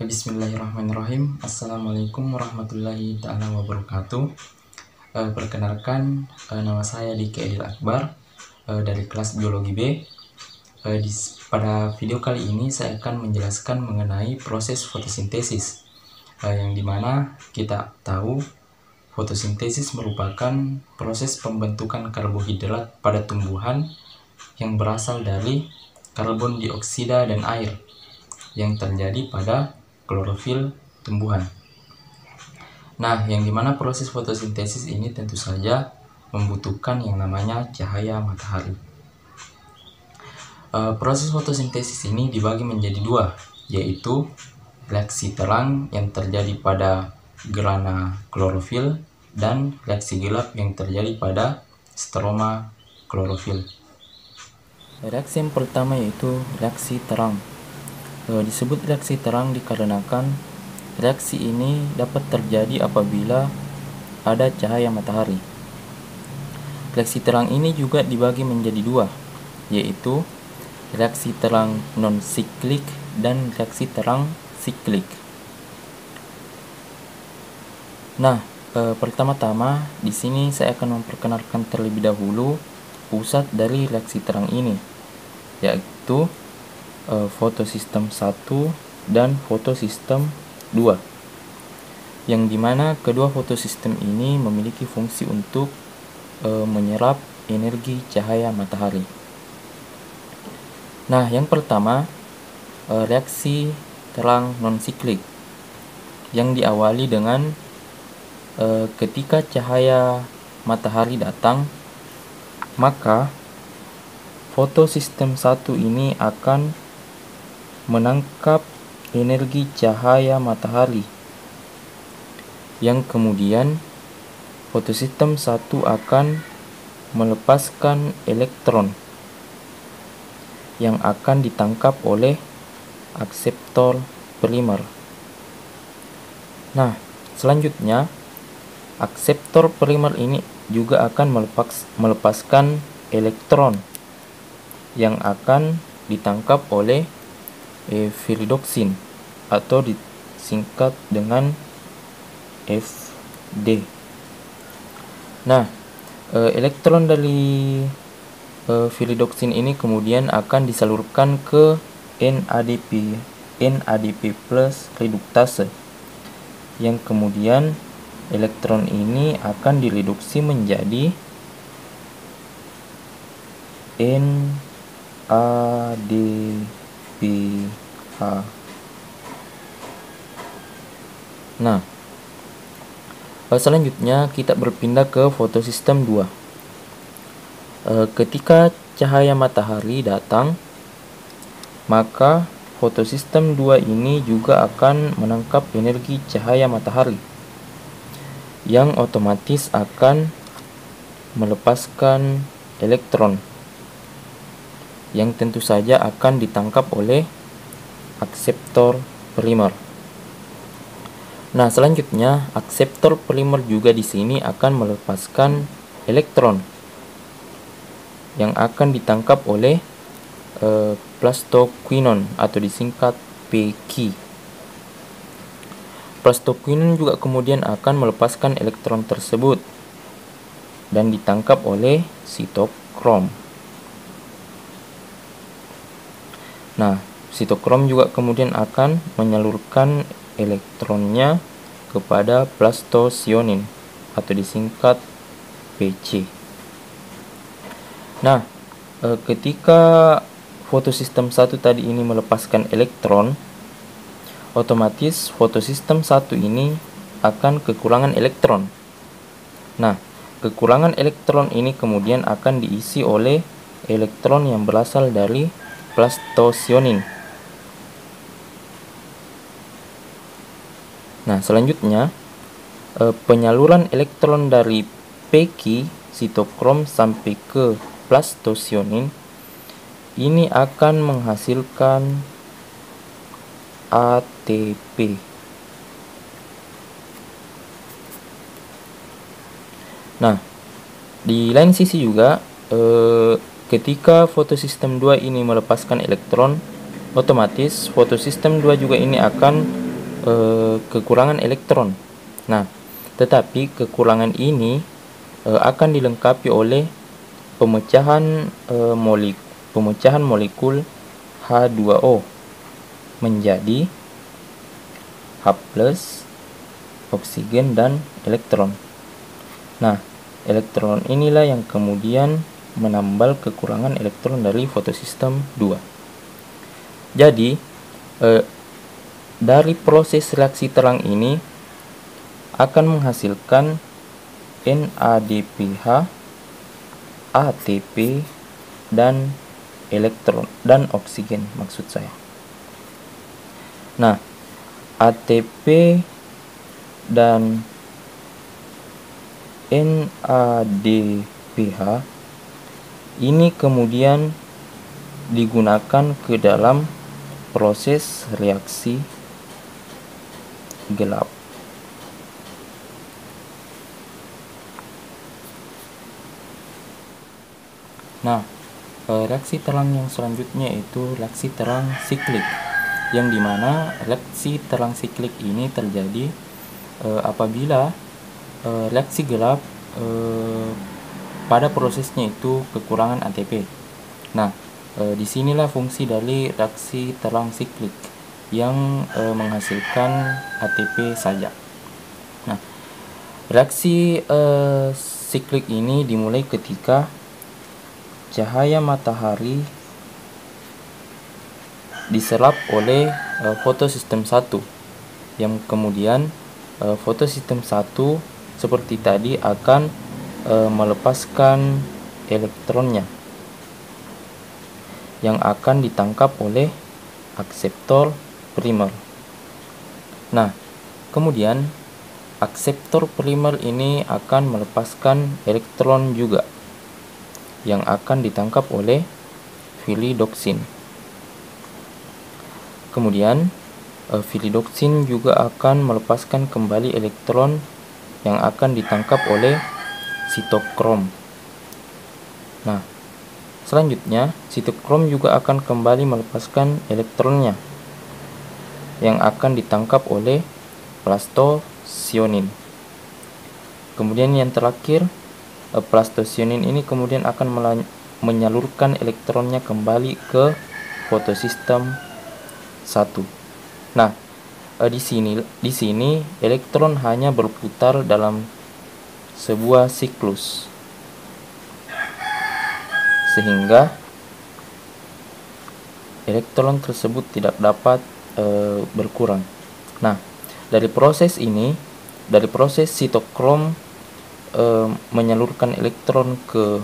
Bismillahirrahmanirrahim. Assalamualaikum warahmatullahi ta'ala wabarakatuh. Perkenalkan, nama saya Diki Adil Akbar dari kelas Biologi B. Pada video kali ini saya akan menjelaskan mengenai proses fotosintesis, yang dimana kita tahu fotosintesis merupakan proses pembentukan karbohidrat pada tumbuhan yang berasal dari karbon dioksida dan air yang terjadi pada klorofil tumbuhan. Nah, yang dimana proses fotosintesis ini tentu saja membutuhkan yang namanya cahaya matahari. Proses fotosintesis ini dibagi menjadi dua, yaitu reaksi terang yang terjadi pada gerana klorofil dan reaksi gelap yang terjadi pada stroma klorofil. Reaksi yang pertama yaitu reaksi terang. Disebut reaksi terang dikarenakan reaksi ini dapat terjadi apabila ada cahaya matahari. Reaksi terang ini juga dibagi menjadi dua, yaitu reaksi terang non-siklik dan reaksi terang siklik. Nah, pertama-tama di sini saya akan memperkenalkan terlebih dahulu pusat dari reaksi terang ini, yaitu fotosistem 1 dan fotosistem 2, yang dimana kedua fotosistem ini memiliki fungsi untuk menyerap energi cahaya matahari. Nah, yang pertama reaksi terang non-siklik yang diawali dengan ketika cahaya matahari datang, maka fotosistem 1 ini akan menangkap energi cahaya matahari, yang kemudian fotosistem 1 akan melepaskan elektron yang akan ditangkap oleh akseptor primer. Nah, selanjutnya akseptor primer ini juga akan melepaskan elektron yang akan ditangkap oleh viridoksin atau disingkat dengan FD. Nah, elektron dari viridoksin ini kemudian akan disalurkan ke NADP plus reduktase, yang kemudian elektron ini akan direduksi menjadi NADPH. Nah, selanjutnya kita berpindah ke fotosistem 2. Ketika cahaya matahari datang, maka fotosistem 2 ini juga akan menangkap energi cahaya matahari, yang otomatis akan melepaskan elektron yang tentu saja akan ditangkap oleh akseptor primer. Nah, selanjutnya akseptor primer juga di sini akan melepaskan elektron yang akan ditangkap oleh plastoquinon atau disingkat PQ. Plastoquinon juga kemudian akan melepaskan elektron tersebut dan ditangkap oleh sitokrom. Nah, sitokrom juga kemudian akan menyalurkan elektronnya kepada plastosionin atau disingkat PC. Nah, ketika fotosistem 1 tadi ini melepaskan elektron, otomatis fotosistem 1 ini akan kekurangan elektron. Nah, kekurangan elektron ini kemudian akan diisi oleh elektron yang berasal dari plastosionin. Nah, selanjutnya penyaluran elektron dari PQ sitokrom sampai ke plastosionin ini akan menghasilkan ATP. Nah, di lain sisi juga ketika fotosistem 2 ini melepaskan elektron, otomatis fotosistem 2 juga ini akan kekurangan elektron. Nah, tetapi kekurangan ini akan dilengkapi oleh pemecahan molekul H2O menjadi H+, oksigen dan elektron. Nah, elektron inilah yang kemudian menambal kekurangan elektron dari fotosistem 2. Jadi, dari proses reaksi terang ini akan menghasilkan NADPH, ATP, dan elektron dan oksigen maksud saya. Nah, ATP dan NADPH ini kemudian digunakan ke dalam proses reaksi gelap. Nah, reaksi terang yang selanjutnya yaitu reaksi terang siklik, yang dimana reaksi terang siklik ini terjadi apabila reaksi gelap pada prosesnya itu kekurangan ATP. Nah, disinilah fungsi dari reaksi terang siklik yang menghasilkan ATP saja. Nah, reaksi siklik ini dimulai ketika cahaya matahari diserap oleh fotosistem 1, yang kemudian fotosistem 1 seperti tadi akan melepaskan elektronnya yang akan ditangkap oleh akseptor primer. Nah, kemudian akseptor primer ini akan melepaskan elektron juga yang akan ditangkap oleh filidoksin. Kemudian filidoksin juga akan melepaskan kembali elektron yang akan ditangkap oleh sitokrom. Nah, selanjutnya sitokrom juga akan kembali melepaskan elektronnya yang akan ditangkap oleh plastosionin. Kemudian yang terakhir, plastosionin ini kemudian akan menyalurkan elektronnya kembali ke fotosistem 1. Nah, di sini elektron hanya berputar dalam sebuah siklus, sehingga elektron tersebut tidak dapat berkurang. Nah, dari proses sitokrom menyalurkan elektron ke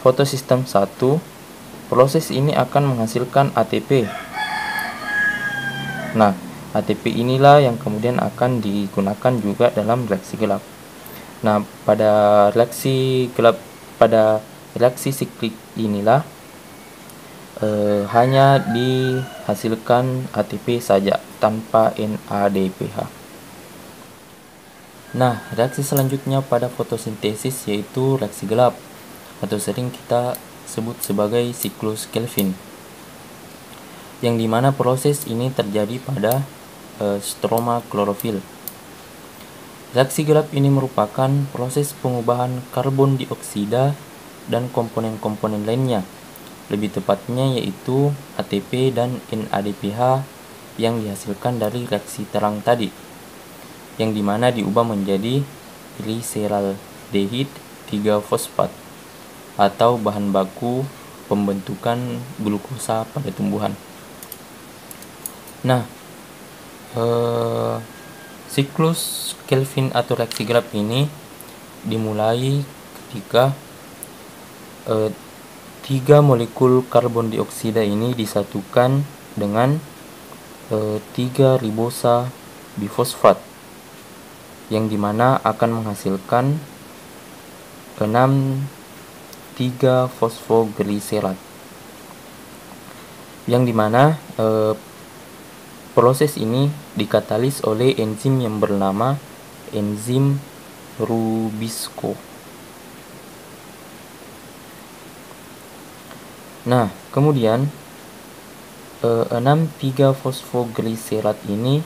fotosistem 1, proses ini akan menghasilkan ATP. Nah, ATP inilah yang kemudian akan digunakan juga dalam reaksi gelap. Nah, pada reaksi siklik inilah hanya dihasilkan ATP saja tanpa NADPH. Nah, reaksi selanjutnya pada fotosintesis yaitu reaksi gelap, atau sering kita sebut sebagai siklus Kelvin, yang dimana proses ini terjadi pada stroma klorofil. Reaksi gelap ini merupakan proses pengubahan karbon dioksida dan komponen-komponen lainnya, lebih tepatnya yaitu ATP dan NADPH yang dihasilkan dari reaksi terang tadi, yang dimana diubah menjadi gliseraldehid 3-fosfat atau bahan baku pembentukan glukosa pada tumbuhan. Nah, siklus Kelvin atau reaksi gelap ini dimulai ketika 3 molekul karbon dioksida ini disatukan dengan 3 ribosa bifosfat, yang dimana akan menghasilkan 6,3-fosfogliserat, yang dimana proses ini dikatalis oleh enzim yang bernama enzim Rubisco. Nah, kemudian 6,3-fosfogliserat ini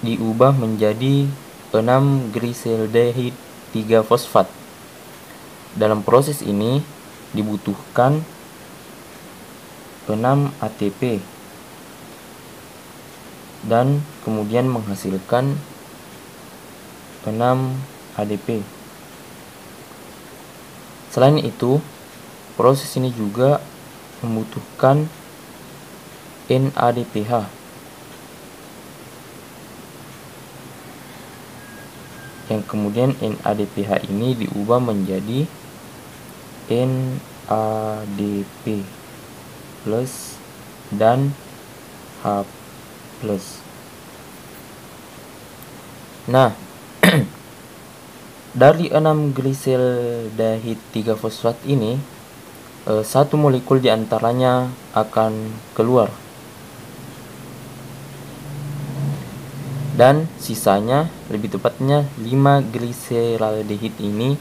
diubah menjadi 6 gliseraldehyde 3 fosfat. Dalam proses ini dibutuhkan 6 ATP dan kemudian menghasilkan 6 ADP. Selain itu, proses ini juga membutuhkan NADPH yang kemudian NADPH ini diubah menjadi NADP plus dan H plus. Nah, dari 6 gliseraldehyde 3 fosfat ini, satu molekul diantaranya akan keluar dan sisanya, lebih tepatnya 5 gliseraldehyde ini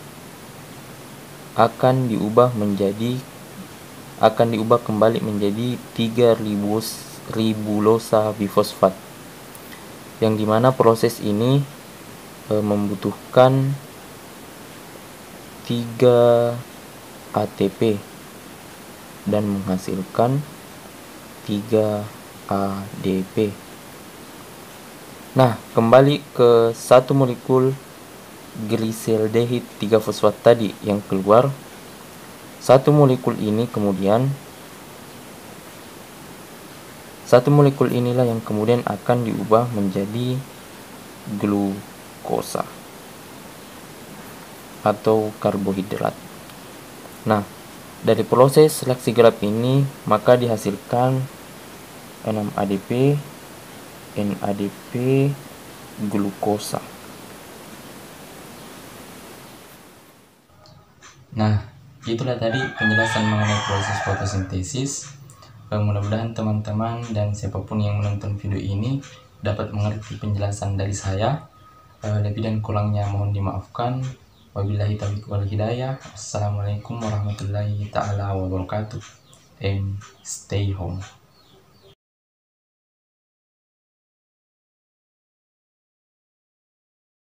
akan diubah kembali menjadi 3 ribulosa bifosfat, yang dimana proses ini membutuhkan 3 ATP dan menghasilkan 3 ADP. Nah, kembali ke satu molekul gliseraldehyde 3 fosfat tadi yang keluar. Satu molekul inilah yang kemudian akan diubah menjadi glukosa atau karbohidrat. Nah, dari proses reaksi gelap ini maka dihasilkan 6 ADP, NADP, glukosa. Nah, itulah tadi penjelasan mengenai proses fotosintesis. Mudah-mudahan teman-teman dan siapapun yang menonton video ini dapat mengerti penjelasan dari saya. Lebih dan kurangnya mohon dimaafkan. Wabillahi taufiq wal hidayah. Assalamualaikum warahmatullahi taala wabarakatuh. And stay home.